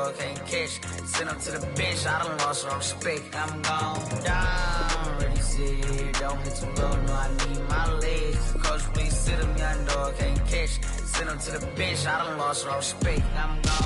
dog can't catch. Send him to the bench, I done lost all respect. I'm gone down, ready, sit, don't hit too low, no, I need my legs. Coach, please sit him, young dog can't catch. Send him to the bench, I done lost all respect. I'm gone.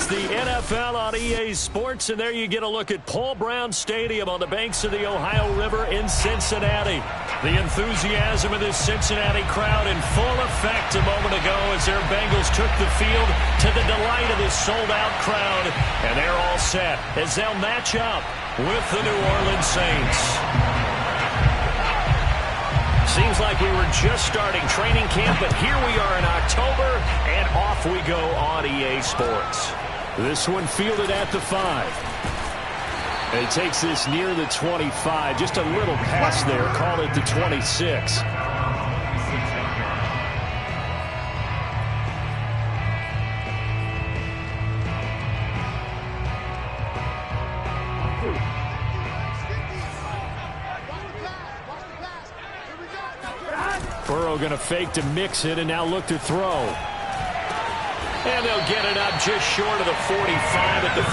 The NFL on EA Sports, and there you get a look at Paul Brown Stadium on the banks of the Ohio River in Cincinnati. The enthusiasm of this Cincinnati crowd in full effect a moment ago as their Bengals took the field to the delight of this sold-out crowd, and they're all set as they'll match up with the New Orleans Saints. Seems like we were just starting training camp, but here we are in October, and off we go on EA Sports. This one fielded at the 5. And he takes this near the 25. Just a little pass there. Call it the 26. Burrow going to fake to mix it and now look to throw. And they'll get it up just short of the 45 at the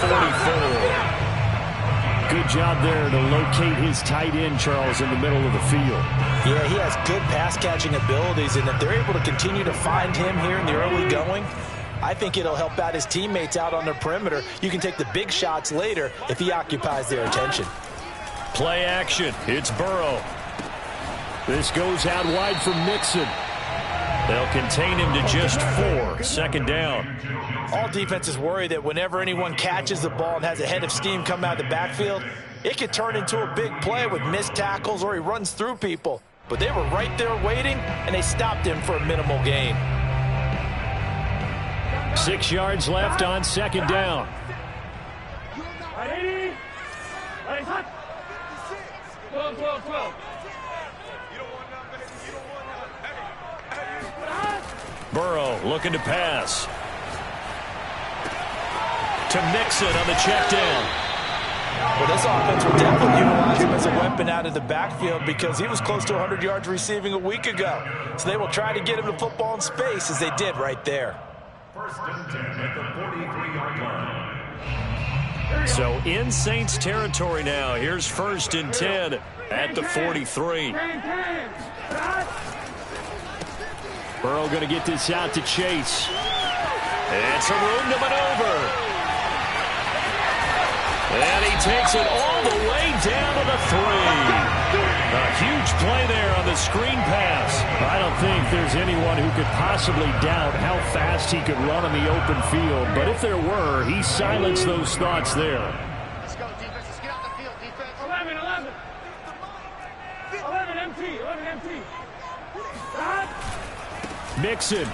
44. Good job there to locate his tight end, Charles, in the middle of the field. Yeah, he has good pass-catching abilities, and if they're able to continue to find him here in the early going, I think it'll help out his teammates out on the perimeter. You can take the big shots later if he occupies their attention. Play action. It's Burrow. This goes out wide for Mixon. They'll contain him to just 4. Second down. All defenses worry that whenever anyone catches the ball and has a head of steam come out of the backfield, it could turn into a big play with missed tackles or he runs through people. But they were right there waiting, and they stopped him for a minimal gain. 6 yards left on second down. 12. Burrow looking to pass. To Mixon on the check down. Well, this offense will definitely utilize him as a weapon out of the backfield because he was close to 100 yards receiving a week ago. So they will try to get him the football in space as they did right there. First and 10 at the 43-yard line. So in Saints territory now. Here's first and 10 at the 43. Burrow going to get this out to Chase. And some room to maneuver. And he takes it all the way down to the 3. A huge play there on the screen pass. I don't think there's anyone who could possibly doubt how fast he could run on the open field. But if there were, he silenced those thoughts there. Let's go, defense. Let's get out the field, defense. 11 empty. Mixon.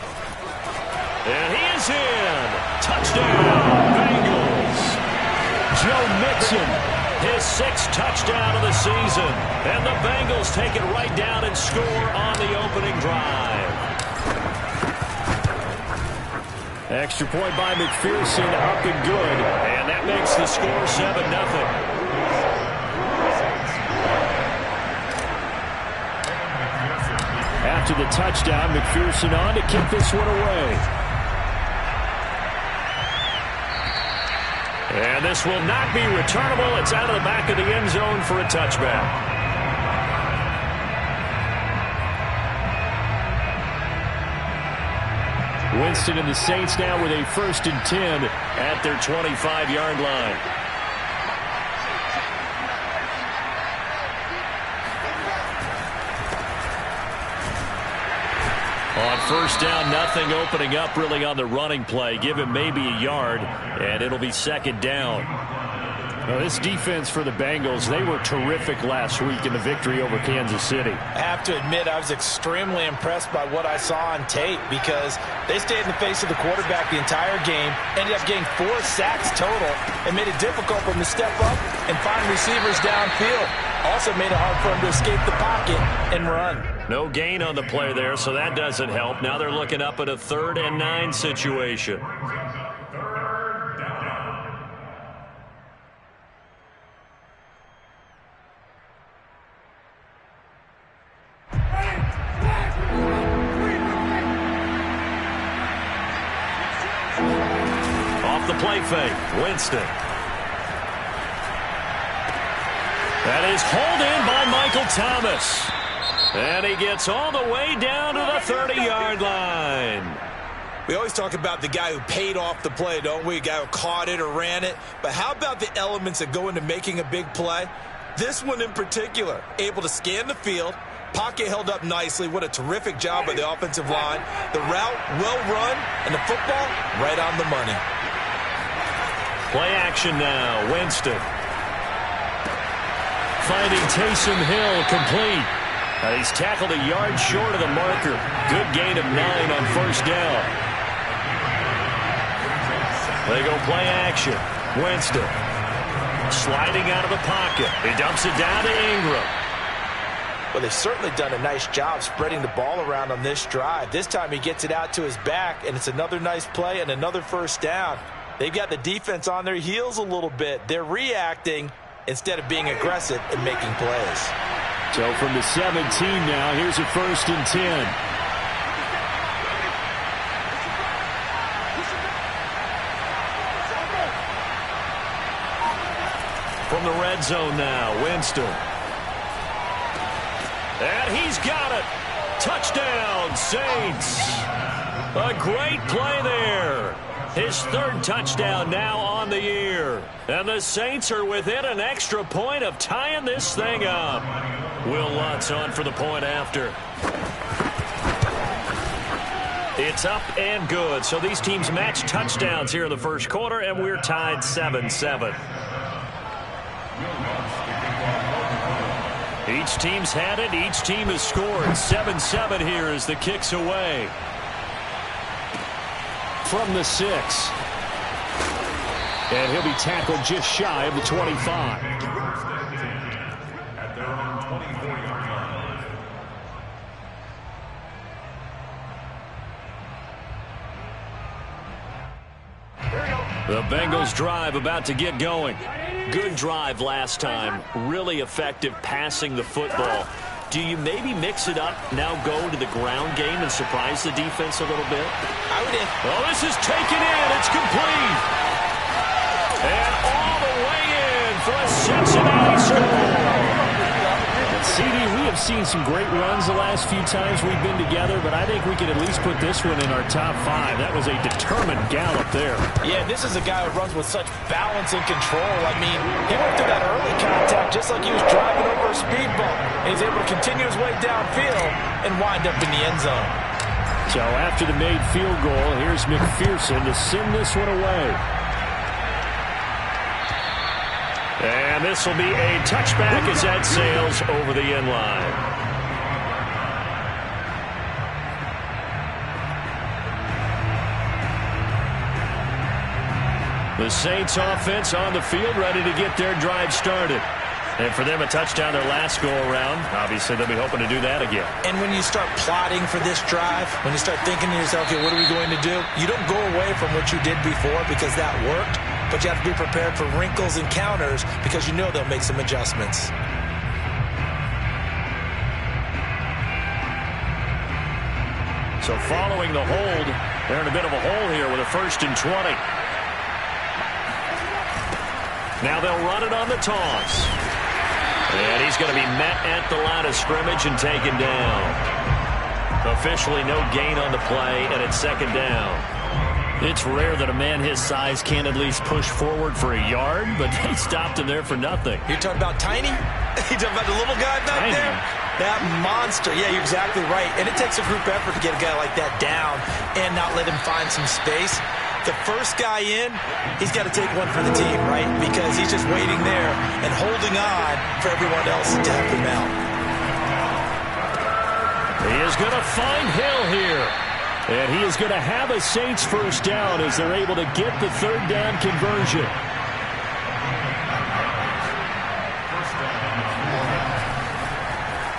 And he is in. Touchdown, Bengals. Joe Mixon, his 6th touchdown of the season. And the Bengals take it right down and score on the opening drive. Extra point by McPherson, up and good. And that makes the score 7-0. After the touchdown, McPherson on to kick this one away. And this will not be returnable. It's out of the back of the end zone for a touchback. Winston and the Saints now with a first and 10 at their 25-yard line. On first down, nothing opening up really on the running play. Give him maybe a yard, and it'll be second down. Now, this defense for the Bengals, they were terrific last week in the victory over Kansas City. I have to admit, I was extremely impressed by what I saw on tape because they stayed in the face of the quarterback the entire game, ended up getting 4 sacks total, and made it difficult for him to step up and find receivers downfield. Also made it hard for him to escape the pocket and run. No gain on the play there, so that doesn't help. Now they're looking up at a 3rd and 9 situation. play fake. Winston. That is hauled in by Michael Thomas. And he gets all the way down to the 30-yard line. We always talk about the guy who paid off the play, don't we? A guy who caught it or ran it. But how about the elements that go into making a big play? This one in particular, able to scan the field, pocket held up nicely. What a terrific job by the offensive line. The route well run, and the football right on the money. Play action now. Winston. Finding Taysom Hill complete. And he's tackled a yard short of the marker. Good gain of 9 on first down. They go play action. Winston. Sliding out of the pocket. He dumps it down to Ingram. Well, they've certainly done a nice job spreading the ball around on this drive. This time he gets it out to his back, and it's another nice play and another first down. They've got the defense on their heels a little bit. They're reacting instead of being aggressive and making plays. So from the 17 now, here's a 1st and 10. From the red zone now, Winston. And he's got it. Touchdown, Saints. A great play there. His 3rd touchdown now on the year. And the Saints are within an extra point of tying this thing up. Will Lutz on for the point after. It's up and good. So these teams match touchdowns here in the first quarter, and we're tied 7-7. Each team's had it. Each team has scored. 7-7 here as the kick's away. From the 6. And he'll be tackled just shy of the 25. At their own 24-yard line. The Bengals drive about to get going. Good drive last time. Really effective passing the football. Do you maybe mix it up, now go to the ground game and surprise the defense a little bit? I would. Oh, this is taken in. It's complete. And all the way in for a Cincinnati score. CD, we have seen some great runs the last few times we've been together, but I think we could at least put this one in our top 5. That was a determined gallop there. Yeah, this is a guy who runs with such balance and control. I mean, he went through that early contact just like he was driving over a speed bump. And he's able to continue his way downfield and wind up in the end zone. So after the made field goal, here's McPherson to send this one away. And this will be a touchback as that sails over the end line. The Saints offense on the field ready to get their drive started. And for them, a touchdown their last go-around. Obviously, they'll be hoping to do that again. And when you start plotting for this drive, when you start thinking to yourself, okay, what are we going to do? You don't go away from what you did before because that worked, but you have to be prepared for wrinkles and counters because you know they'll make some adjustments. So following the hold, they're in a bit of a hole here with a 1st and 20. Now they'll run it on the toss. And he's going to be met at the line of scrimmage and taken down. Officially no gain on the play, and it's 2nd down. It's rare that a man his size can't at least push forward for a yard, but they stopped him there for nothing. You're talking about Tiny? You're talking about the little guy back Tiny. there? That monster. Yeah, you're exactly right. And it takes a group effort to get a guy like that down and not let him find some space. The first guy in, he's got to take one for the team, right? Because he's just waiting there and holding on for everyone else to help him out. He is going to find Hill here. And he is going to have a Saints 1st down as they're able to get the 3rd down conversion.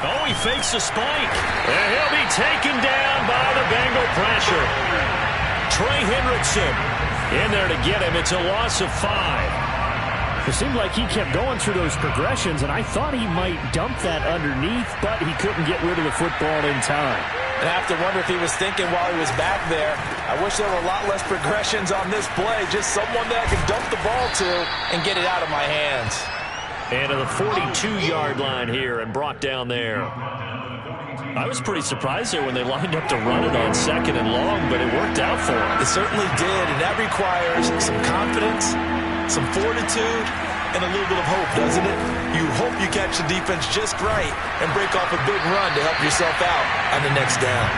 Oh, he fakes a spike. And he'll be taken down by the Bengal pressure. Trey Hendrickson in there to get him. It's a loss of 5. It seemed like he kept going through those progressions, and I thought he might dump that underneath, but he couldn't get rid of the football in time. And I have to wonder if he was thinking while he was back there, I wish there were a lot less progressions on this play. Just someone that I could dump the ball to and get it out of my hands. And to the 42-yard line here and brought down there. I was pretty surprised there when they lined up to run it on 2nd and long, but it worked out for them. It certainly did, and that requires some confidence, some fortitude, and a little bit of hope, doesn't it? You hope you catch the defense just right and break off a big run to help yourself out on the next down.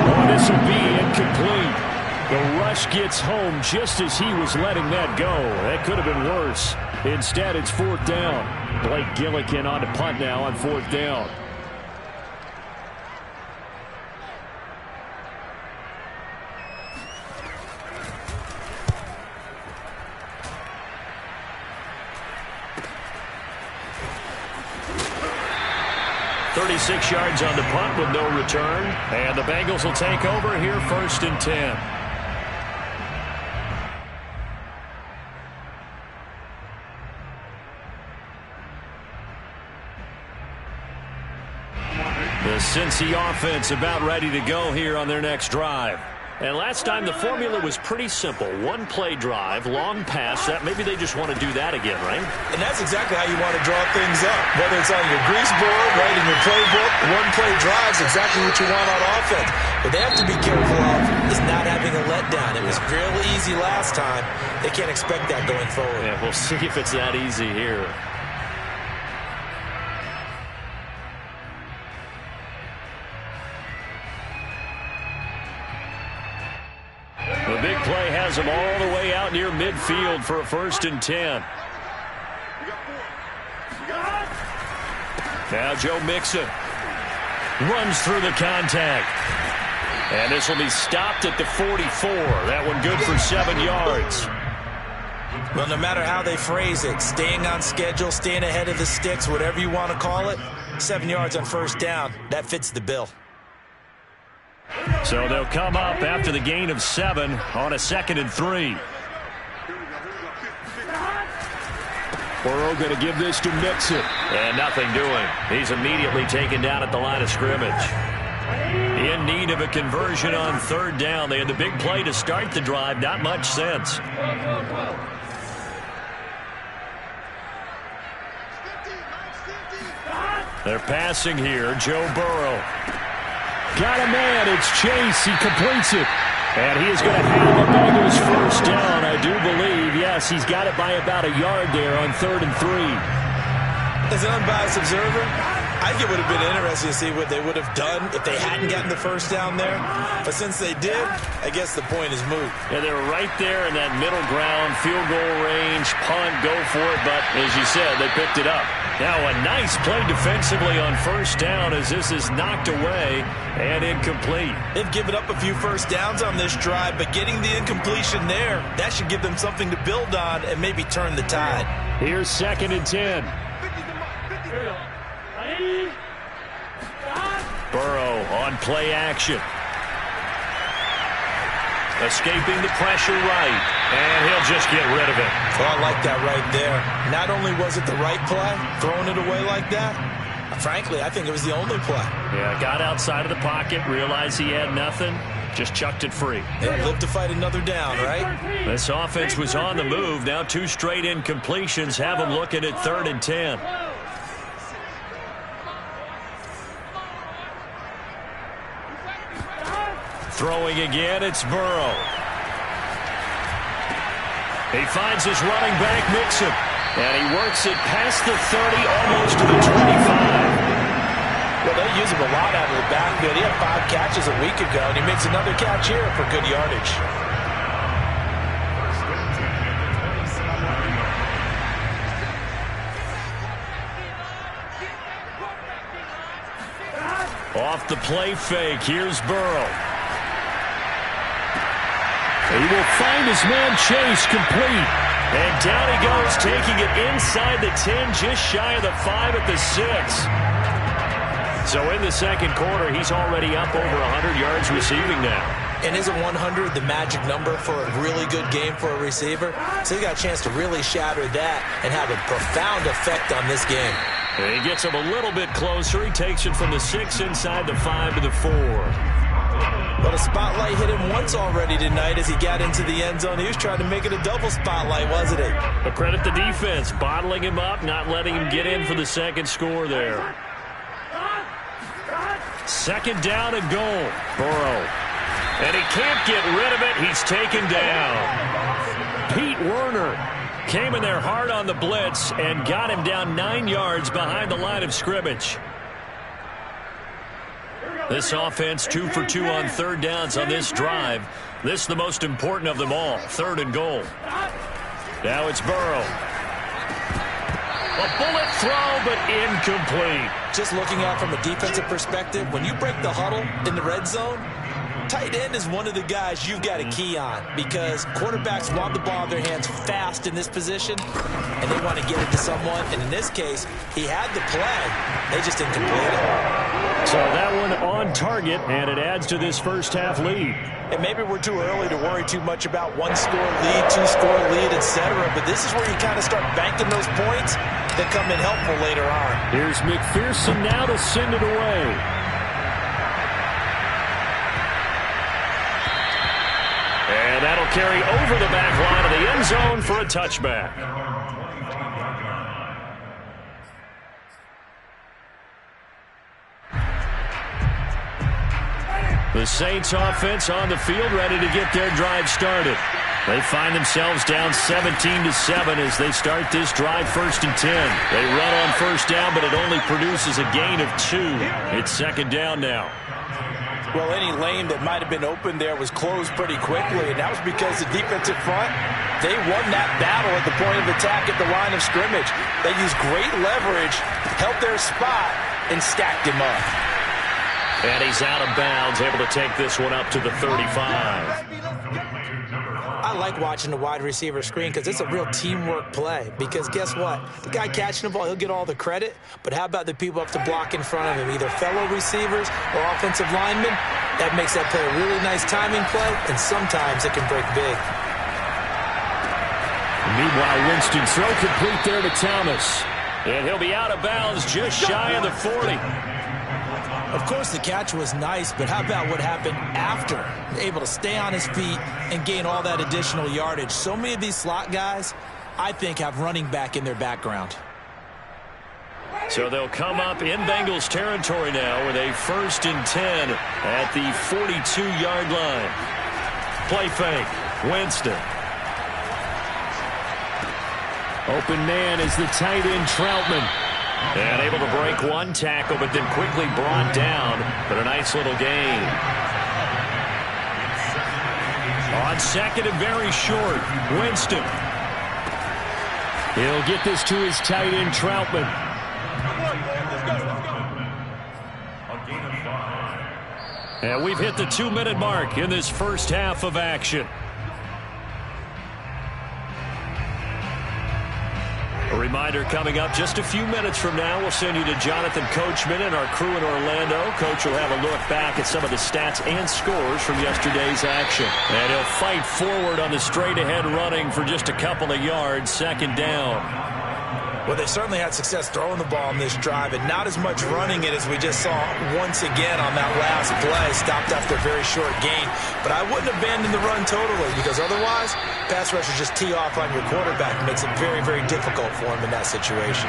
Oh, this will be incomplete. The rush gets home just as he was letting that go. That could have been worse. Instead, it's 4th down. Blake Gillikin on to punt now on 4th down. .36 yards on the punt with no return. And the Bengals will take over here 1st and 10. The Cincy offense about ready to go here on their next drive. And last time the formula was pretty simple. One-play drive, long pass. That maybe they just want to do that again, right? And that's exactly how you want to draw things up. Whether it's on your grease board, right in your playbook, one-play drive is exactly what you want on offense. What they have to be careful of is not having a letdown. It was real easy last time. They can't expect that going forward. Yeah, we'll see if it's that easy here. The big play has him all the way out near midfield for a 1st and 10. Now Joe Mixon runs through the contact. And this will be stopped at the 44. That one good for 7 yards. Well, no matter how they phrase it, staying on schedule, staying ahead of the sticks, whatever you want to call it, 7 yards on 1st down, that fits the bill. So they'll come up after the gain of 7 on a 2nd and 3. Burrow going to give this to Mixon. And nothing doing. He's immediately taken down at the line of scrimmage. In need of a conversion on 3rd down. They had the big play to start the drive. Not much sense. They're passing here. Joe Burrow. Got a man. It's Chase. He completes it. And he is going to have the Bengals 1st down, I do believe. Yes, he's got it by about a yard there on 3rd and 3. As an unbiased observer, I think it would have been interesting to see what they would have done if they hadn't gotten the 1st down there. But since they did, I guess the point is moot. Yeah, they were right there in that middle ground, field goal range, punt, go for it. But as you said, they picked it up. Now a nice play defensively on 1st down as this is knocked away and incomplete. They've given up a few 1st downs on this drive, but getting the incompletion there, that should give them something to build on and maybe turn the tide. Here's 2nd and 10. Burrow on play action. Escaping the pressure right. And he'll just get rid of it. Well, I like that right there. Not only was it the right play, throwing it away like that, frankly, I think it was the only play. Yeah, got outside of the pocket, realized he had nothing, just chucked it free. And lived to fight another down, right? This offense was on the move. Now 2 straight incompletions have them looking at 3rd and 10. Throwing again, it's Burrow. He finds his running back, Mixon. And he works it past the 30, almost to the 25. Well, they use him a lot out of the backfield. He had 5 catches a week ago, and he makes another catch here for good yardage. Off the play fake, here's Burrow. He will find his man Chase complete. And down he goes, taking it inside the 10, just shy of the 5 at the 6. So in the 2nd quarter, he's already up over 100 yards receiving now. And isn't 100 the magic number for a really good game for a receiver? So he got a chance to really shatter that and have a profound effect on this game. And he gets him a little bit closer. He takes it from the 6 inside the 5 to the 4. Well, the spotlight hit him once already tonight as he got into the end zone. He was trying to make it a double spotlight, wasn't it? But credit the defense, bottling him up, not letting him get in for the second score there. Second down and goal. Burrow. And he can't get rid of it. He's taken down. Pete Werner came in there hard on the blitz and got him down 9 yards behind the line of scrimmage. This offense 2 for 2 on third downs on this drive. This is the most important of them all. Third and goal. Now it's Burrow. A bullet throw, but incomplete. Just looking at it from a defensive perspective, when you break the huddle in the red zone, tight end is one of the guys you've got a key on because quarterbacks want the ball in their hands fast in this position, and they want to get it to someone. And in this case, he had the play. They just didn't complete it. So that one on target, and it adds to this first half lead. And maybe we're too early to worry too much about one-score lead, two-score lead, etc. But this is where you kind of start banking those points that come in helpful later on. Here's McPherson now to send it away. And that'll carry over the back line of the end zone for a touchback. The Saints offense on the field ready to get their drive started. They find themselves down 17-7 as they start this drive 1st and 10. They run on first down, but it only produces a gain of 2. It's second down now. Well, any lane that might have been open there was closed pretty quickly, and that was because the defensive front, they won that battle at the point of attack at the line of scrimmage. They used great leverage, held their spot, and stacked him up. And he's out of bounds, able to take this one up to the 35. I like watching the wide receiver screen because it's a real teamwork play. Because guess what? The guy catching the ball, he'll get all the credit. But how about the people up to block in front of him, either fellow receivers or offensive linemen? That makes that play a really nice timing play, and sometimes it can break big. Meanwhile, Winston's throw complete there to Thomas. And he'll be out of bounds just shy of the 40. Of course, the catch was nice, but how about what happened after? Able to stay on his feet and gain all that additional yardage. So many of these slot guys, I think, have running back in their background. So they'll come up in Bengals territory now with a 1st and 10 at the 42-yard line. Play fake. Winston. Open man is the tight end Troutman. And able to break one tackle, but then quickly brought down. But a nice little gain. On second and very short, Winston. He'll get this to his tight end Troutman. And we've hit the 2-minute mark in this first half of action. A reminder coming up just a few minutes from now, we'll send you to Jonathan Coachman and our crew in Orlando. Coach will have a look back at some of the stats and scores from yesterday's action. And he'll fight forward on the straight-ahead running for just a couple of yards, second down. Well, they certainly had success throwing the ball in this drive, and not as much running it as we just saw once again on that last play. Stopped after a very short gain. But I wouldn't abandon the run totally, because otherwise, pass rushers just tee off on your quarterback. It makes it very, very difficult for him in that situation.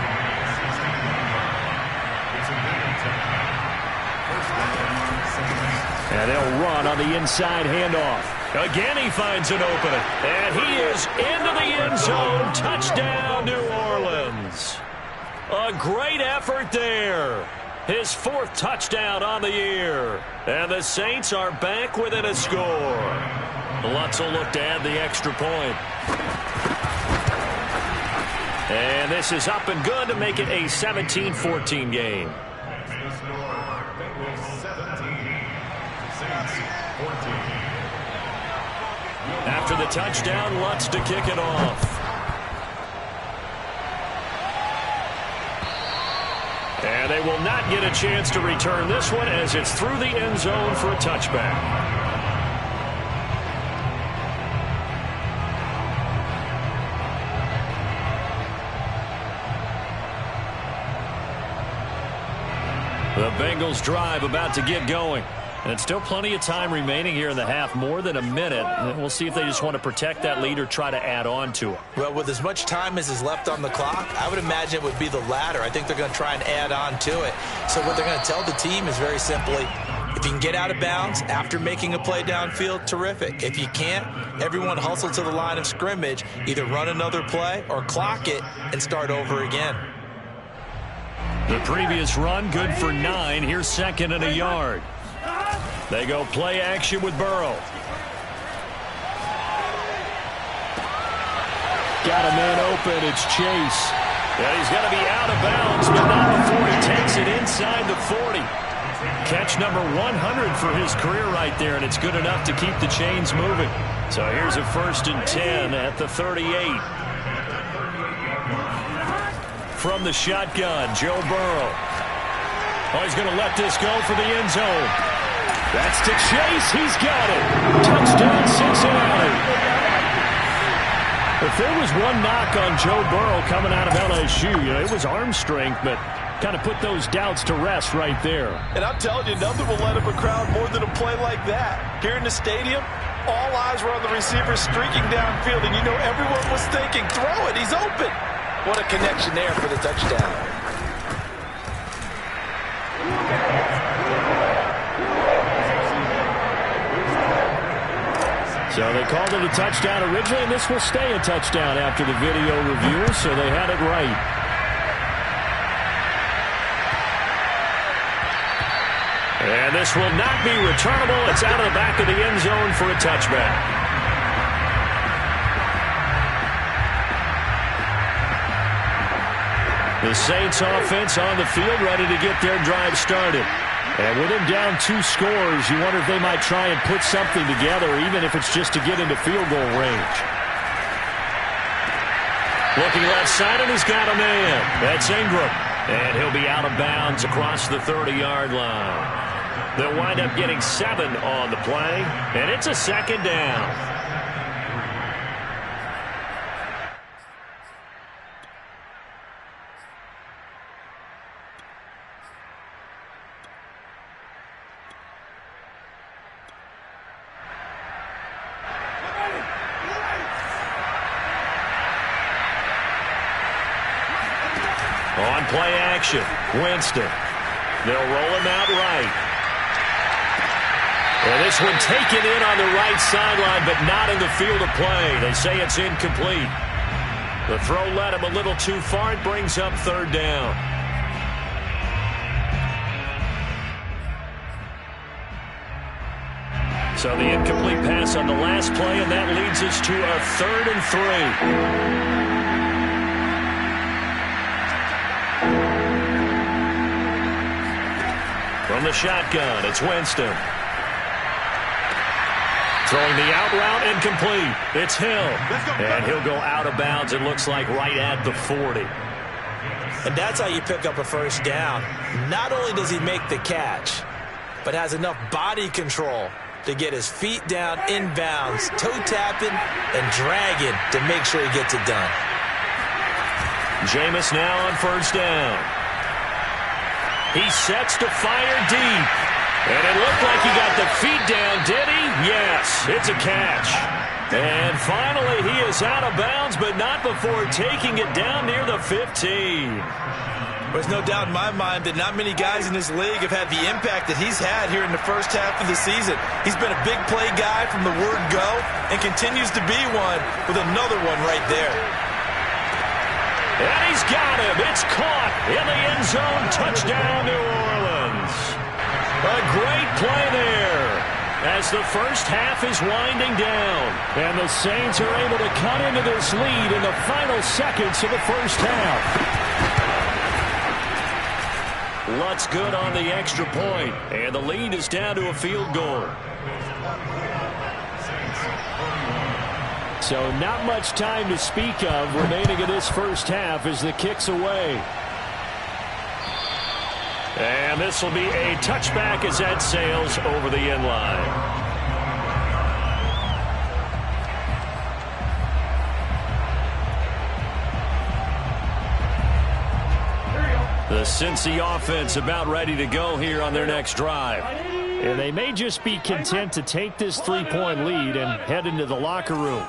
And they'll run on the inside handoff. Again, he finds an opening. And he is into the end zone. Touchdown, New Orleans. A great effort there. His 4th touchdown on the year. And the Saints are back within a score. Lutz will look to add the extra point. And this is up and good to make it a 17-14 game. After the touchdown, Lutz to kick it off. And they will not get a chance to return this one as it's through the end zone for a touchback. The Bengals drive about to get going. And still plenty of time remaining here in the half, more than a minute. And we'll see if they just want to protect that lead or try to add on to it. Well, with as much time as is left on the clock, I would imagine it would be the latter. I think they're going to try and add on to it. So what they're going to tell the team is very simply, if you can get out of bounds after making a play downfield, terrific. If you can't, everyone hustle to the line of scrimmage, either run another play or clock it and start over again. The previous run, good for 9. Here's 2nd and a yard. They go play action with Burrow. Got a man open. It's Chase. Yeah, he's going to be out of bounds, but not before he takes it inside the 40. Catch number 100 for his career right there, and it's good enough to keep the chains moving. So here's a 1st and 10 at the 38. From the shotgun, Joe Burrow. Oh, he's going to let this go for the end zone. That's to Chase. He's got it. Touchdown, Cincinnati. If there was one knock on Joe Burrow coming out of LSU, it was arm strength, but kind of put those doubts to rest right there. And I'm telling you, nothing will let up a crowd more than a play like that. Here in the stadium, all eyes were on the receiver streaking downfield, and you know everyone was thinking, throw it, he's open. What a connection there for the touchdown. So they called it a touchdown originally, and this will stay a touchdown after the video review, so they had it right. And this will not be returnable. It's out of the back of the end zone for a touchback. The Saints offense on the field, ready to get their drive started. And with him down 2 scores, you wonder if they might try and put something together, even if it's just to get into field goal range. Looking left side, and he's got a man. That's Ingram. And he'll be out of bounds across the 30-yard line. They'll wind up getting 7 on the play, and it's a 2nd down. On play action, Winston. They'll roll him out right. And this one taken in on the right sideline, but not in the field of play. They say it's incomplete. The throw led him a little too far. It brings up 3rd down. So the incomplete pass on the last play, and that leads us to a 3rd and 3. From the shotgun, it's Winston. Throwing the out route, incomplete. It's Hill. And he'll go out of bounds, it looks like, right at the 40. And that's how you pick up a 1st down. Not only does he make the catch, but has enough body control to get his feet down inbounds, toe tapping and dragging to make sure he gets it done. Jameis now on 1st down. He sets to fire deep. And it looked like he got the feet down, did he? Yes, it's a catch. And finally, he is out of bounds, but not before taking it down near the 15. There's no doubt in my mind that not many guys in this league have had the impact that he's had here in the first half of the season. He's been a big play guy from the word go and continues to be one with another one right there. And he's got him. It's caught in the end zone. Touchdown, New Orleans. A great play there as the first half is winding down. And the Saints are able to cut into this lead in the final seconds of the first half. Lutz good on the extra point, and the lead is down to a field goal. So not much time to speak of remaining in this first half as the kick's away. And this will be a touchback as that sails over the end line. The Cincy offense about ready to go here on their next drive. And they may just be content to take this 3-point lead and head into the locker room.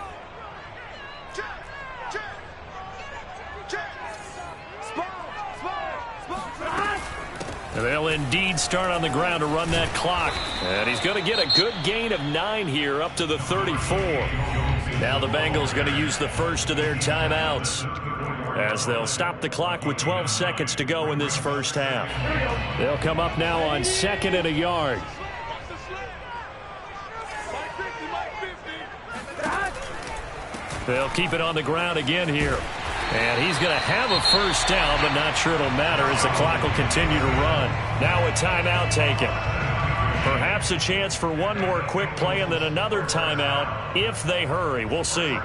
They'll indeed start on the ground to run that clock. And he's going to get a good gain of 9 here up to the 34. Now the Bengals going to use the first of their timeouts as they'll stop the clock with 12 seconds to go in this first half. They'll come up now on 2nd and a yard. They'll keep it on the ground again here. And he's going to have a first down, but not sure it'll matter as the clock will continue to run. Now a timeout taken. Perhaps a chance for one more quick play and then another timeout if they hurry. We'll see.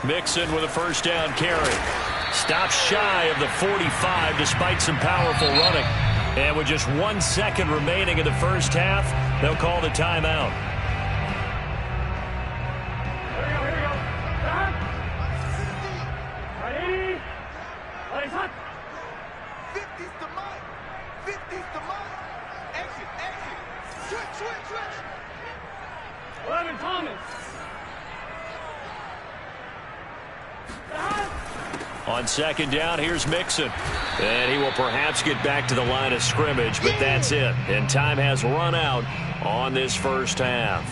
Mixon with a first down carry. Stops shy of the 45 despite some powerful running. And with just 1 second remaining in the first half, they'll call the timeout. On second down, here's Mixon. And he will perhaps get back to the line of scrimmage, but that's it. And time has run out on this first half.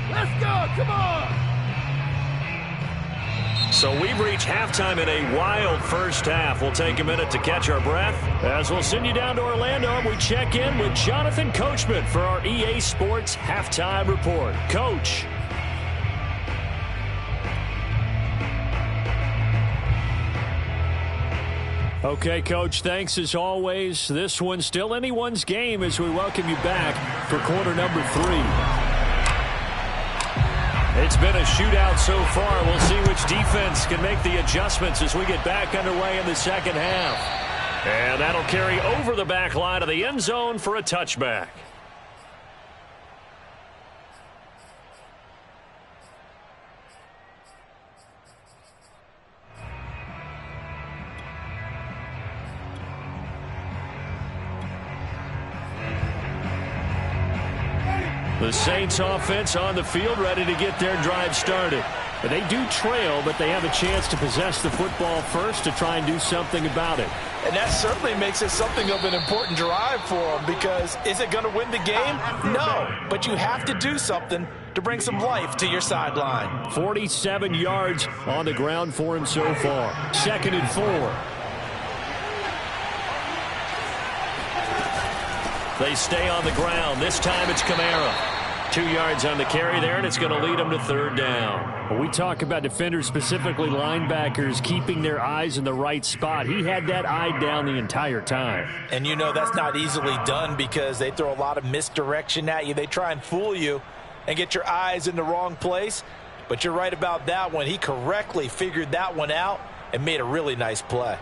Let's go, come on! So we've reached halftime in a wild first half. We'll take a minute to catch our breath as we'll send you down to Orlando and we check in with Jonathan Coachman for our EA Sports Halftime Report. Coach. Okay, Coach, thanks as always. This one's still anyone's game as we welcome you back for quarter number 3. It's been a shootout so far. We'll see which defense can make the adjustments as we get back underway in the second half. And that'll carry over the back line of the end zone for a touchback. The Saints offense on the field ready to get their drive started. And they do trail, but they have a chance to possess the football first to try and do something about it. And that certainly makes it something of an important drive for them because is it going to win the game? No, but you have to do something to bring some life to your sideline. 47 yards on the ground for him so far. 2nd and 4. They stay on the ground. This time it's Kamara. 2 yards on the carry there, and it's going to lead them to third down. When we talk about defenders, specifically linebackers, keeping their eyes in the right spot. He had that eye down the entire time. And you know that's not easily done because they throw a lot of misdirection at you. They try and fool you and get your eyes in the wrong place. But you're right about that one. He correctly figured that one out and made a really nice play.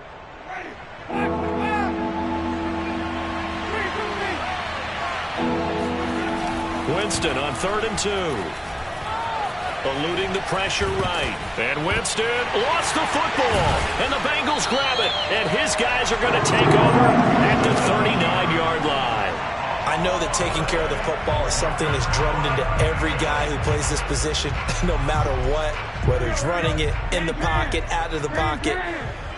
Winston on 3rd and 2. Eluding the pressure right. And Winston lost the football. And the Bengals grab it. And his guys are going to take over at the 39-yard line. I know that taking care of the football is something that's drummed into every guy who plays this position, no matter what, whether he's running it, in the pocket, out of the pocket.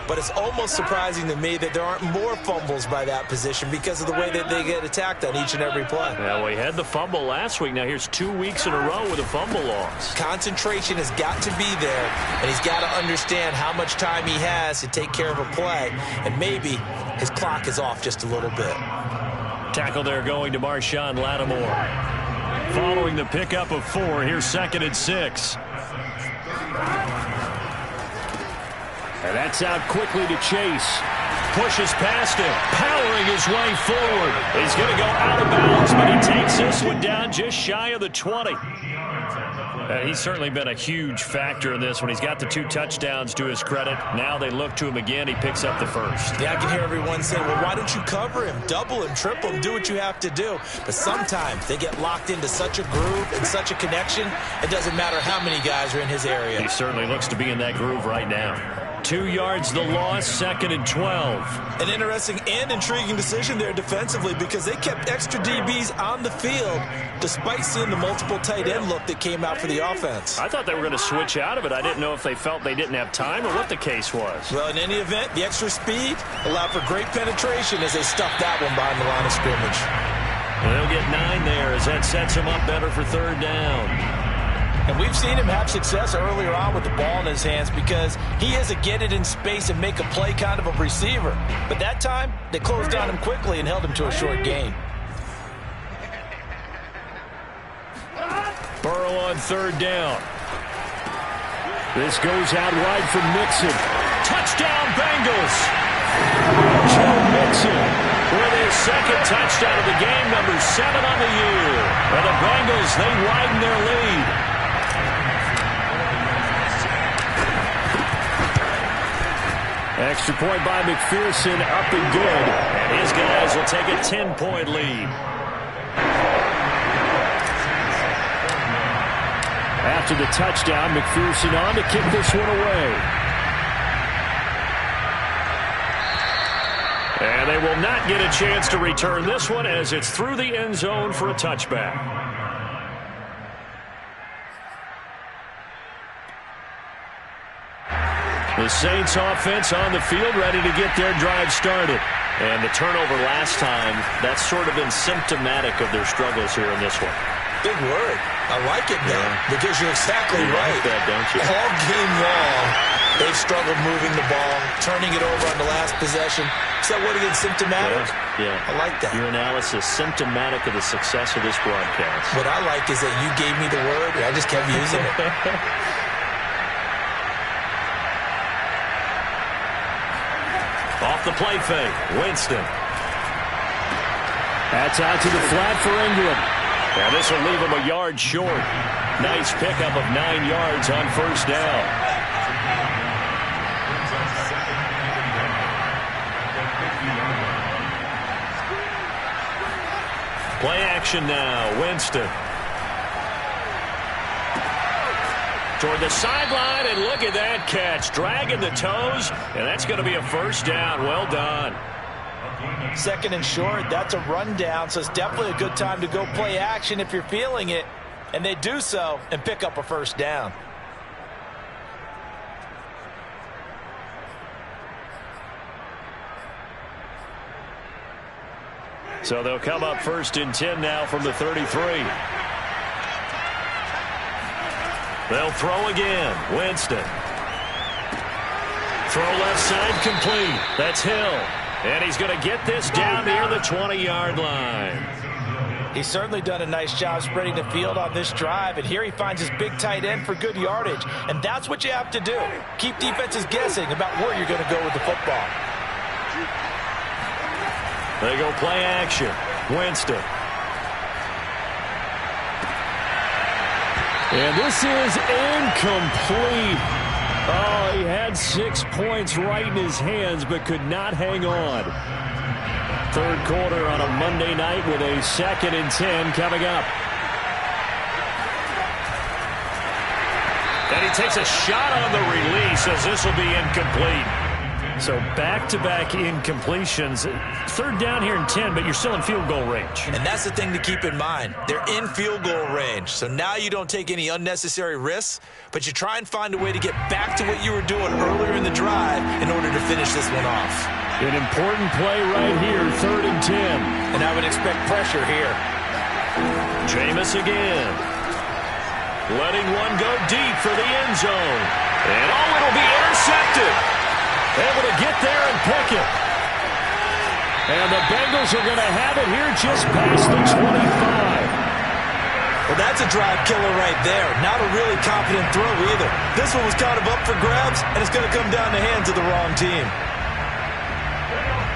But it's almost surprising to me that there aren't more fumbles by that position because of the way that they get attacked on each and every play. Well, we had the fumble last week. Now here's 2 weeks in a row with a fumble loss. Concentration has got to be there, and he's got to understand how much time he has to take care of a play, and maybe his clock is off just a little bit. Tackle there going to Marshawn Lattimore. Following the pickup of 4, here's 2nd and 6. And that's out quickly to Chase. pushes past him, powering his way forward. He's going to go out of bounds, but he takes this one down just shy of the 20. He's certainly been a huge factor in this one. He's got the 2 touchdowns to his credit. Now they look to him again. He picks up the first. Yeah, I can hear everyone saying, well, why don't you cover him? Double him, triple him, do what you have to do. But sometimes they get locked into such a groove and such a connection, it doesn't matter how many guys are in his area. He certainly looks to be in that groove right now. 2 yards the loss, 2nd and 12. An interesting and intriguing decision there defensively because they kept extra DBs on the field despite seeing the multiple tight end look that came out for the offense. I thought they were going to switch out of it. I didn't know if they felt they didn't have time or what the case was. Well, in any event, the extra speed allowed for great penetration as they stuffed that one behind the line of scrimmage. And they'll get 9 there as that sets them up better for 3rd down. And we've seen him have success earlier on with the ball in his hands because he is a get it in space and make a play kind of a receiver. But that time, they closed on him quickly and held him to a short gain. Burrow on 3rd down. This goes out wide from Mixon. Touchdown, Bengals! Joe Mixon with his 2nd touchdown of the game, number 7 on the year. And the Bengals, they widen their lead. Extra point by McPherson, up and good. And his guys will take a 10-point lead. After the touchdown, McPherson on to kick this one away. And they will not get a chance to return this one as it's through the end zone for a touchback. The Saints offense on the field ready to get their drive started. And the turnover last time, that's sort of been symptomatic of their struggles here in this one. Big word. I like it now because you're exactly right. Like that, don't you? All game long, they've struggled moving the ball, turning it over on the last possession. Is that what again, symptomatic? Yeah. I like that. Your analysis, symptomatic of the success of this broadcast. What I like is that you gave me the word, and I just kept using it. Off the play fake, Winston. That's out to the flat for Ingram. And this will leave him a yard short. Nice pickup of 9 yards on 1st down. Play action now, Winston. Toward the sideline, and look at that catch. Dragging the toes, and that's going to be a 1st down. Well done. 2nd and short, that's a rundown, so it's definitely a good time to go play action if you're feeling it. And they do so and pick up a 1st down. So they'll come up 1st and 10 now from the 33. They'll throw again. Winston. Throw left side complete. That's Hill. And he's going to get this down near the 20-yard line. He's certainly done a nice job spreading the field on this drive. And here he finds his big tight end for good yardage. And that's what you have to do. Keep defenses guessing about where you're going to go with the football. They go play action. Winston. And this is incomplete. Oh, he had 6 points right in his hands, but could not hang on. 3rd quarter on a Monday night with a 2nd and 10 coming up. And he takes a shot on the release as this will be incomplete. So back-to-back incompletions. 3rd down here and 10, but you're still in field goal range. And that's the thing to keep in mind. They're in field goal range. So now you don't take any unnecessary risks, but you try and find a way to get back to what you were doing earlier in the drive in order to finish this one off. An important play right here, 3rd and 10. And I would expect pressure here. Jameis again. Letting one go deep for the end zone. And oh, it'll be intercepted. Able to get there and pick it. And the Bengals are going to have it here just past the 25. Well, that's a drive killer right there. Not a really confident throw either. This one was kind of up for grabs, and it's going to come down the hands of the wrong team.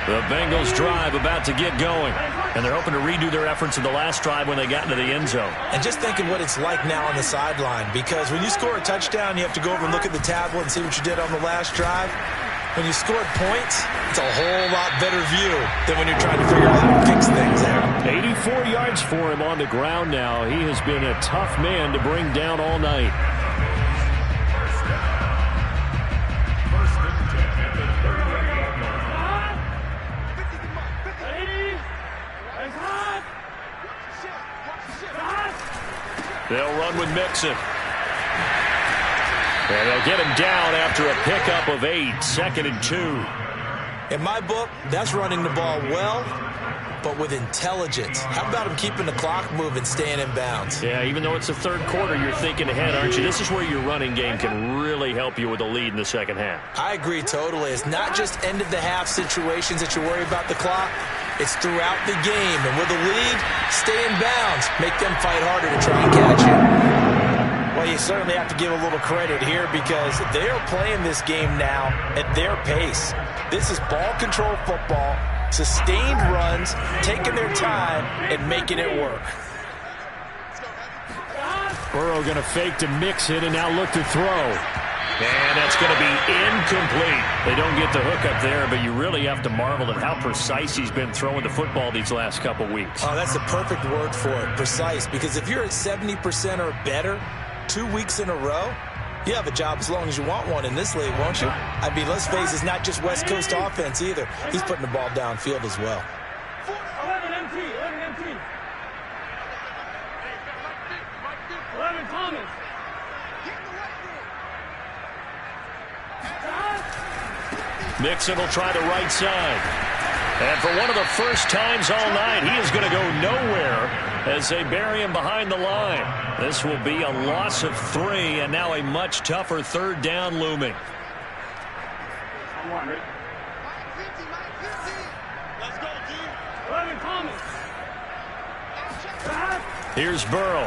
The Bengals drive about to get going. And they're hoping to redo their efforts in the last drive when they got into the end zone. And just thinking what it's like now on the sideline, because when you score a touchdown, you have to go over and look at the tablet and see what you did on the last drive. When you scored points, it's a whole lot better view than when you're trying to figure out how to fix things there. 84 yards for him on the ground now. He has been a tough man to bring down all night. They'll run with Mixon. And they'll get him down after a pickup of 8, 2nd and 2. In my book, that's running the ball well, but with intelligence. How about him keeping the clock moving, staying in bounds? Yeah, even though it's the third quarter, you're thinking ahead, aren't you? This is where your running game can really help you with a lead in the second half. I agree totally. It's not just end-of-the-half situations that you worry about the clock. It's throughout the game. And with a lead, stay in bounds. Make them fight harder to try and catch you. Well, you certainly have to give a little credit here because they are playing this game now at their pace. This is ball control football, sustained runs, taking their time, and making it work. Burrow going to fake to Mixon and now look to throw. And that's going to be incomplete. They don't get the hook up there, but you really have to marvel at how precise he's been throwing the football these last couple weeks. Oh, that's the perfect word for it, precise. Because if you're at 70% or better 2 weeks in a row, you have a job as long as you want one in this league, won't you? I mean, let's face it, it's not just West Coast offense either. He's putting the ball downfield as well. 11 MT. 11 Thomas. Mixon will try the right side. And for one of the first times all night, he is going to go nowhere as they bury him behind the line. This will be a loss of 3, and now a much tougher third down looming. Let's go, team. 11 Thomas. Here's Burrow.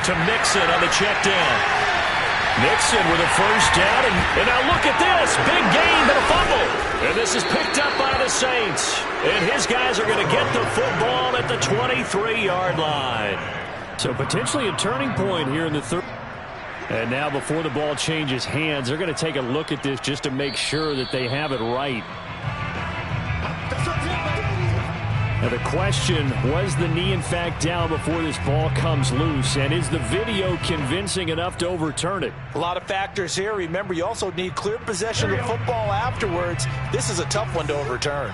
To Mixon on the check down. Mixon with a first down, and now look at this. Big gain, but a fumble. And this is picked up by the Saints. And his guys are going to get the football at the 23-yard line. So potentially a turning point here in the third. And now before the ball changes hands, they're going to take a look at this just to make sure that they have it right. Now the question, was the knee in fact down before this ball comes loose? And is the video convincing enough to overturn it? A lot of factors here. Remember, you also need clear possession of football afterwards. This is a tough one to overturn.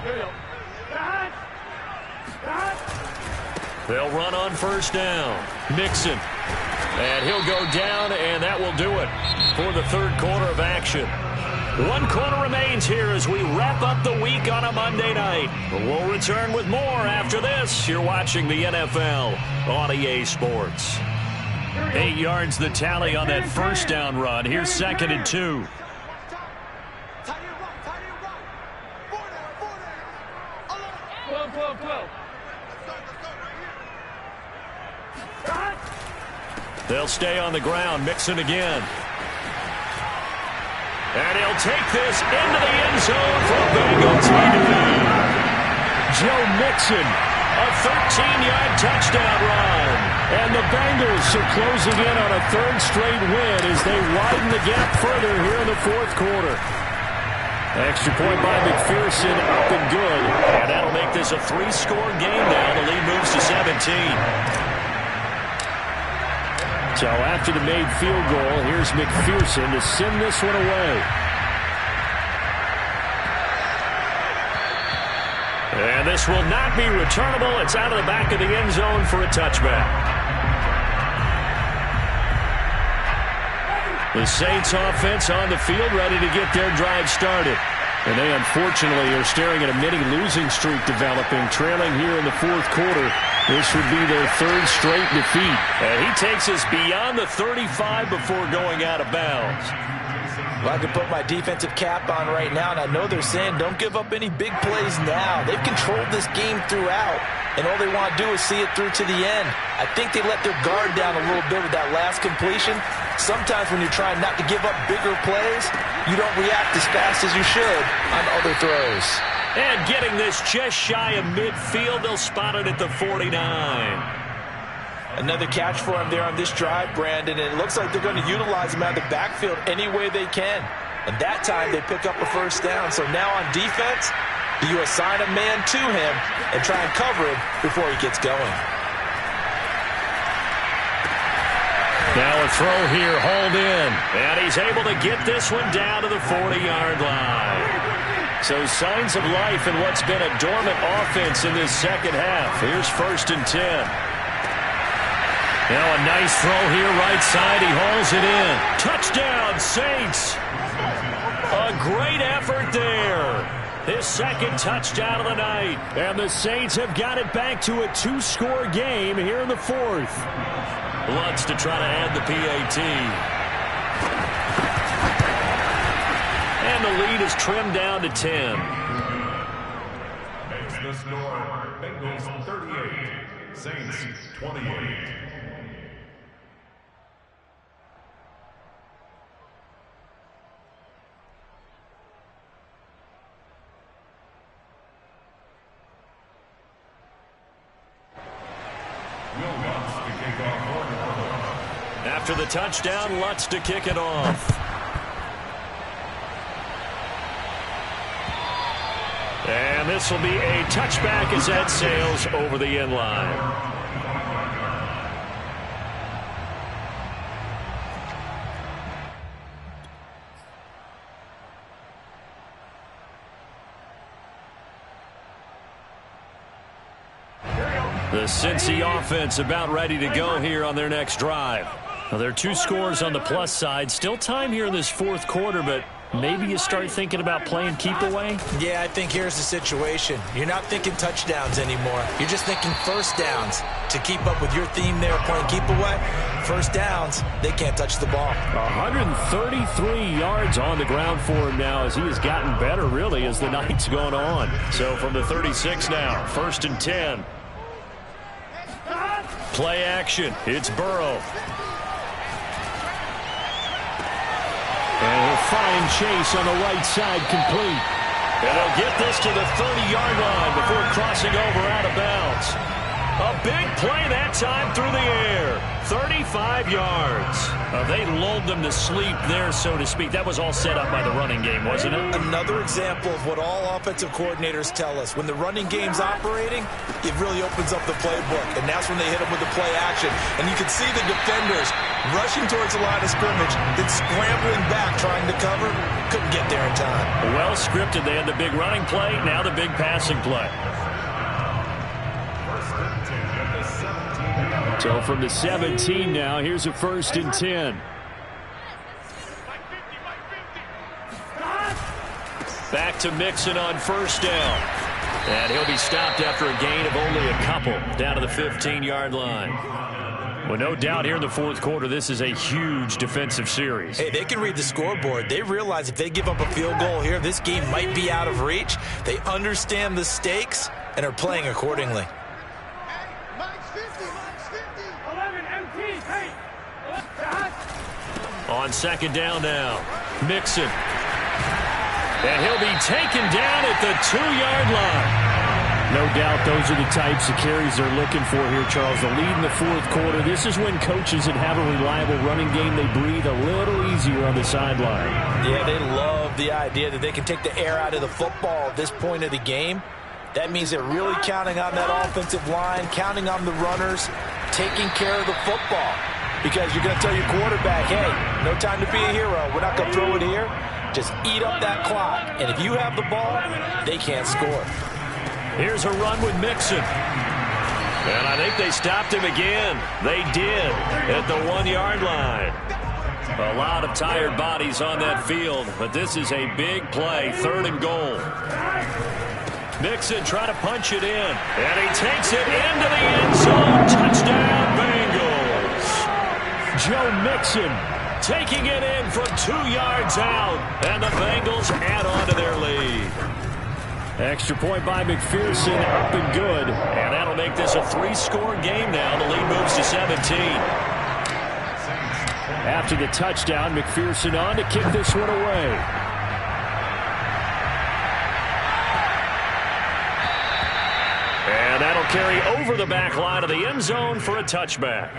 They'll run on first down. Mixon. And he'll go down, and that will do it for the third quarter of action. 1 quarter remains here as we wrap up the week on a Monday night. We'll return with more after this. You're watching the NFL on EA Sports. 8 yards the tally on that first down run. Here's 2nd and 2. They'll stay on the ground. Mixon again. And he'll take this into the end zone for a Bengal TD. Joe Mixon, a 13-yard touchdown run. And the Bengals are closing in on a third straight win as they widen the gap further here in the fourth quarter. Extra point by McPherson, up and good. And that'll make this a 3-score game now. The lead moves to 17. So after the made field goal, here's McPherson to send this one away. And this will not be returnable. It's out of the back of the end zone for a touchback. The Saints offense on the field ready to get their drive started. And they unfortunately are staring at a mini losing streak developing, trailing here in the fourth quarter. This would be their third straight defeat. And he takes us beyond the 35 before going out of bounds. Well, I can put my defensive cap on right now, and I know they're saying don't give up any big plays now. They've controlled this game throughout, and all they want to do is see it through to the end. I think they let their guard down a little bit with that last completion. Sometimes when you're trying not to give up bigger plays, you don't react as fast as you should on other throws. And getting this just shy of midfield, they'll spot it at the 49. Another catch for him there on this drive, Brandon, and it looks like they're going to utilize him out of the backfield any way they can. And that time they pick up a first down. So now on defense, do you assign a man to him and try and cover him before he gets going? Now a throw here, hauled in. And he's able to get this one down to the 40-yard line. So signs of life in what's been a dormant offense in this second half. Here's 1st and 10. Now a nice throw here, right side. He hauls it in. Touchdown, Saints. A great effort there. His second touchdown of the night. And the Saints have got it back to a 2-score game here in the 4th. Lutz to try to add the PAT. And the lead is trimmed down to 10. Makes the score Bengals 38, Saints 28. After the touchdown, Lutz to kick it off. And this will be a touchback as that sails over the end line. The Cincy offense about ready to go here on their next drive. Now, there are 2 scores on the plus side. Still time here in this 4th quarter, but maybe you start thinking about playing keep away? Yeah, I think here's the situation. You're not thinking touchdowns anymore. You're just thinking first downs. To keep up with your theme there, playing keep away, first downs, they can't touch the ball. 133 yards on the ground for him now as he has gotten better, really, as the night's gone on. So from the 36 now, 1st and 10. Play action. It's Burrow. And he'll find Chase on the right side, complete. And he'll get this to the 30-yard line before crossing over out of bounds. A big play that time through the air. 35 yards. They lulled them to sleep there, so to speak. That was all set up by the running game, wasn't it? Another example of what all offensive coordinators tell us. When the running game's operating, it really opens up the playbook. And that's when they hit them with the play action. And you can see the defenders rushing towards the line of scrimmage, then scrambling back trying to cover. Couldn't get there in time. Well scripted. They had the big running play, now the big passing play. So from the 17 now, here's a 1st and 10. Back to Mixon on 1st down. And he'll be stopped after a gain of only a couple down to the 15-yard line. Well, no doubt here in the 4th quarter, this is a huge defensive series. Hey, they can read the scoreboard. They realize if they give up a field goal here, this game might be out of reach. They understand the stakes and are playing accordingly. On 2nd down now, Mixon. And he'll be taken down at the 2-yard line. No doubt those are the types of carries they're looking for here, Charles. The lead in the 4th quarter. This is when coaches that have a reliable running game, they breathe a little easier on the sideline. Yeah, they love the idea that they can take the air out of the football at this point of the game. That means they're really counting on that offensive line, counting on the runners, taking care of the football. Because you're going to tell your quarterback, hey, no time to be a hero. We're not going to throw it here. Just eat up that clock. And if you have the ball, they can't score. Here's a run with Mixon. And I think they stopped him again. They did at the 1-yard line. A lot of tired bodies on that field, but this is a big play, 3rd and goal. Mixon trying to punch it in, and he takes it into the end zone. Touchdown, Bengals. Joe Mixon taking it in from 2 yards out. And the Bengals add on to their lead. Extra point by McPherson, up and good. And that'll make this a 3-score game now. The lead moves to 17. After the touchdown, McPherson on to kick this one away. And that'll carry over the back line of the end zone for a touchback.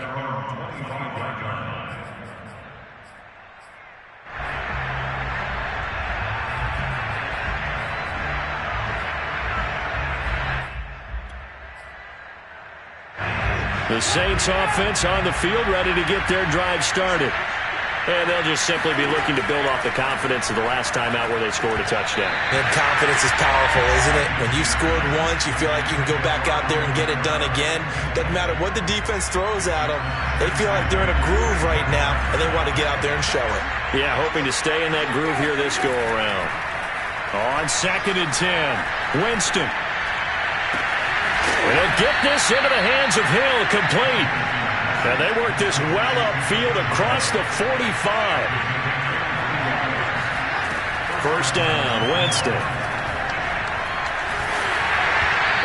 The Saints offense on the field, ready to get their drive started. And they'll just simply be looking to build off the confidence of the last time out where they scored a touchdown. And confidence is powerful, isn't it? When you scored once, you feel like you can go back out there and get it done again. Doesn't matter what the defense throws at them. They feel like they're in a groove right now, and they want to get out there and show it. Yeah, hoping to stay in that groove here this go-around. On 2nd and 10, Winston. They'll get this into the hands of Hill, complete. And they work this well upfield across the 45. First down, Winston.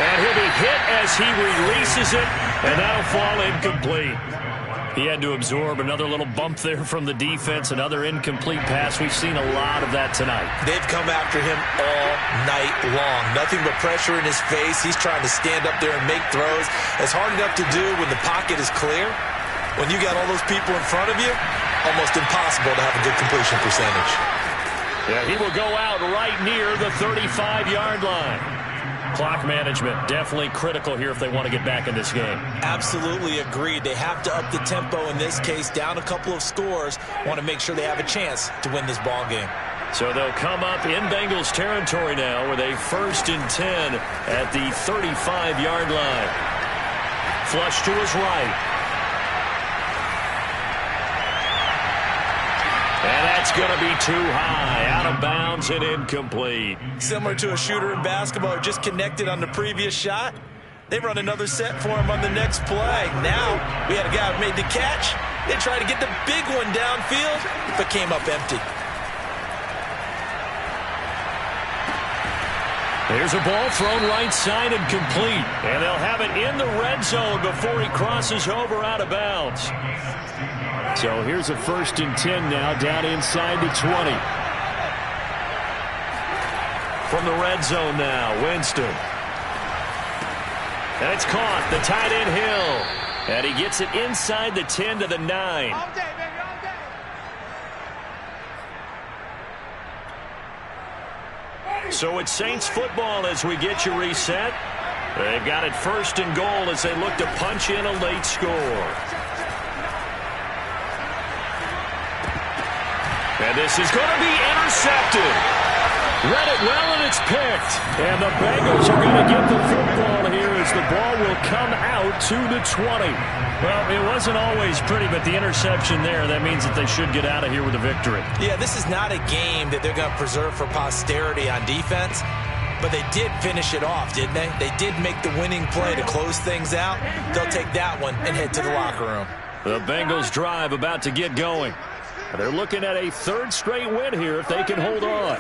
And he'll be hit as he releases it, and that'll fall incomplete. He had to absorb another little bump there from the defense, another incomplete pass. We've seen a lot of that tonight. They've come after him all night long. Nothing but pressure in his face. He's trying to stand up there and make throws. It's hard enough to do when the pocket is clear. When you got all those people in front of you, almost impossible to have a good completion percentage. Yeah, he will go out right near the 35-yard line. Clock management definitely critical here if they want to get back in this game. Absolutely agreed. They have to up the tempo in this case, down a couple of scores. Want to make sure they have a chance to win this ball game. So they'll come up in Bengals territory now with a 1st and 10 at the 35-yard line. Flush to his right. And that's going to be too high, out of bounds and incomplete. Similar to a shooter in basketball who just connected on the previous shot. They run another set for him on the next play. Now, we had a guy who made the catch. They tried to get the big one downfield, but came up empty. There's a ball thrown right side and complete. And they'll have it in the red zone before he crosses over out of bounds. So here's a 1st and 10 now, down inside the 20. From the red zone now, Winston. And it's caught, the tight end Hill. And he gets it inside the 10 to the 9. All day, baby, all day. So it's Saints football as we get you reset. They've got it 1st and goal as they look to punch in a late score. And this is going to be intercepted. Read it well, and it's picked. And the Bengals are going to get the football here as the ball will come out to the 20. Well, it wasn't always pretty, but the interception there, that means that they should get out of here with a victory. Yeah, this is not a game that they're going to preserve for posterity on defense, but they did finish it off, didn't they? They did make the winning play to close things out. They'll take that one and head to the locker room. The Bengals drive about to get going. They're looking at a 3rd straight win here if they can hold on.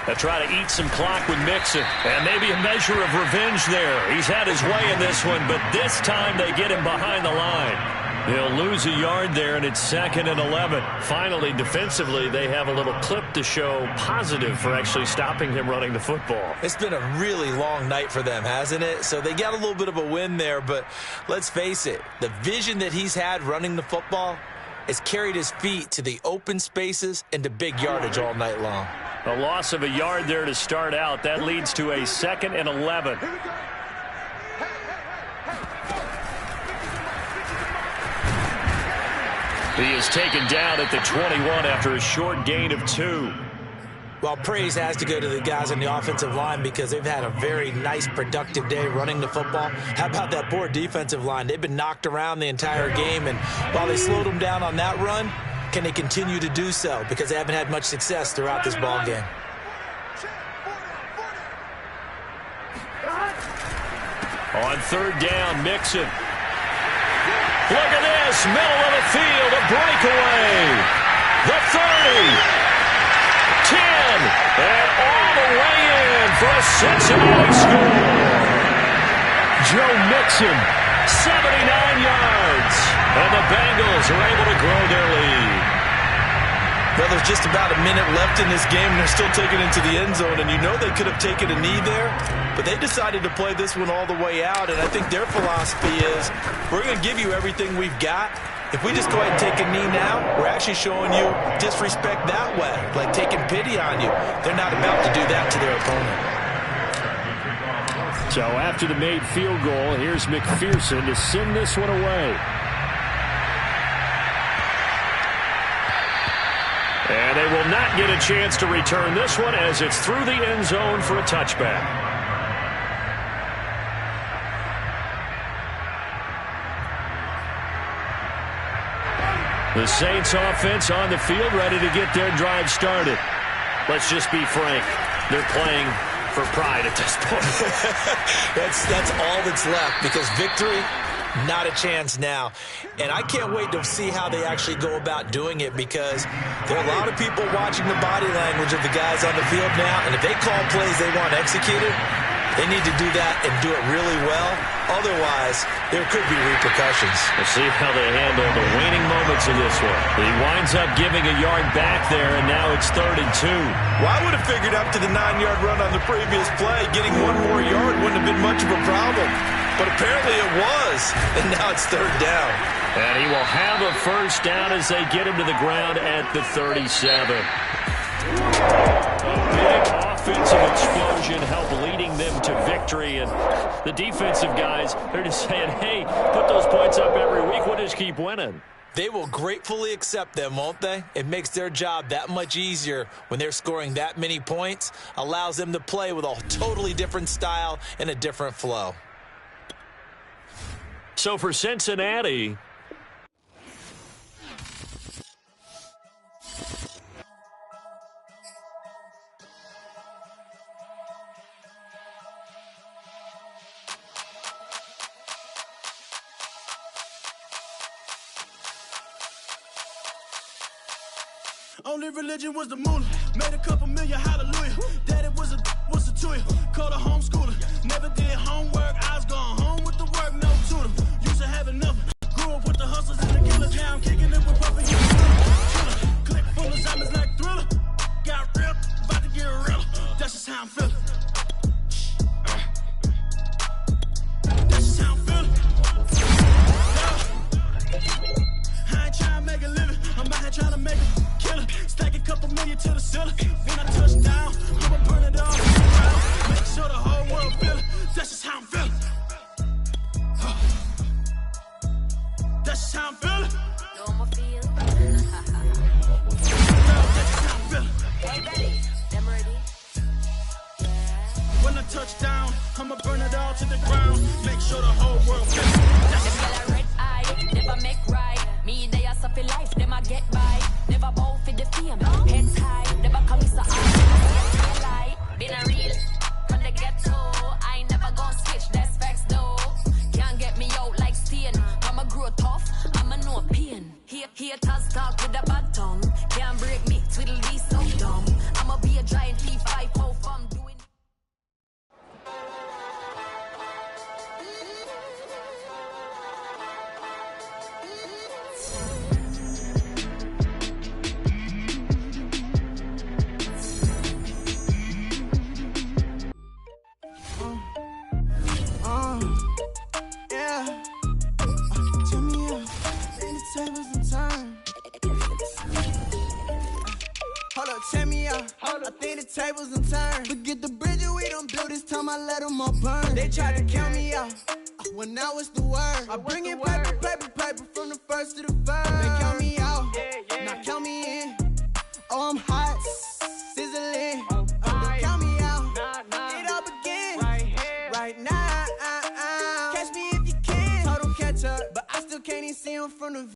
They'll try to eat some clock with Mixon. And maybe a measure of revenge there. He's had his way in this one, but this time they get him behind the line. They'll lose a yard there, and it's 2nd and 11. Finally, defensively, they have a little clip to show positive for actually stopping him running the football. It's been a really long night for them, hasn't it? So they got a little bit of a win there, but let's face it, the vision that he's had running the football has carried his feet to the open spaces and to big yardage all night long. A loss of a yard there to start out. That leads to a 2nd and 11. He is taken down at the 21 after a short gain of 2. Well, praise has to go to the guys on the offensive line because they've had a very nice, productive day running the football. How about that poor defensive line? They've been knocked around the entire game, and while they slowed them down on that run, can they continue to do so? Because they haven't had much success throughout this ball game. On 3rd down, Mixon. Look at this. Middle of the field. A breakaway. The 30. 10. And all the way in for a Cincinnati score. Joe Mixon, 79 yards. And the Bengals are able to grow their lead. Well, there's just about a minute left in this game, and they're still taking it into the end zone. And you know they could have taken a knee there, but they decided to play this one all the way out. And I think their philosophy is, we're going to give you everything we've got. If we just go ahead and take a knee now, we're actually showing you disrespect that way, like taking pity on you. They're not about to do that to their opponent. So after the made field goal, here's McPherson to send this one away. And they will not get a chance to return this one as it's through the end zone for a touchback. The Saints offense on the field, ready to get their drive started. Let's just be frank. They're playing for pride at this point. That's all that's left, because victory, not a chance now. And I can't wait to see how they actually go about doing it, because there are a lot of people watching the body language of the guys on the field now, and if they call plays they want executed, they need to do that and do it really well. Otherwise, there could be repercussions. We'll see how they handle the waning moments of this one. He winds up giving a yard back there, and now it's 3rd and 2. Well, I would have figured after the 9-yard run on the previous play, getting one more yard wouldn't have been much of a problem. But apparently it was, and now it's 3rd down. And he will have a first down as they get him to the ground at the 37. Big offensive explosion helped leading them to victory. And the defensive guys, they're just saying, hey, put those points up every week. We'll just keep winning. They will gratefully accept them, won't they? It makes their job that much easier when they're scoring that many points. Allows them to play with a totally different style and a different flow. So for Cincinnati, only religion was the moolah. Made a couple million, hallelujah. Daddy was a tutor. Called a homeschooler. Never did homework. I was going home with the work, no tutor. Used to have enough. Grew up with the hustlers and the killers. Now I'm kicking it with Papa. Click full of zombies like Thriller. Got real, about to get real. That's just how I'm feeling. That's just how I'm feeling. I ain't trying to make a living. I'm out here trying to make a killer. Stack a couple million to the ceiling. When I touch down, I'ma burn it all. Make sure the whole world feel it. That's just how I'm feeling. That's just how I'm feeling. Normal feel. That's just how I'm feeling. Hey, ready? Them ready? When I touch down, I'ma burn it all to the ground. Make sure the whole world feel it. That's just how I'm feeling. Red eye, never make right. Me, they are suffer life, them I get by. Never bow for the fame. Heads high, never come so high. Been a real from the ghetto. I ain't never gonna switch, that's facts though. Can't get me out like Stain. I'ma grow tough, I'ma know pain. Haters talk with a bad tongue. Can't break me, twiddle these so dumb. I'ma be a giant thief, 5-0 from doing. I think the tables and turn. Forget the bridge we don't build, this time I let them all burn. They tried to count me out, well now it's the word. I bring it paper from the first to the third. They count me out, now count me in. Oh, I'm hot, sizzling. Don't count me out, it all begins right now. Catch me if you can, total catch up, but I still can't even see them from the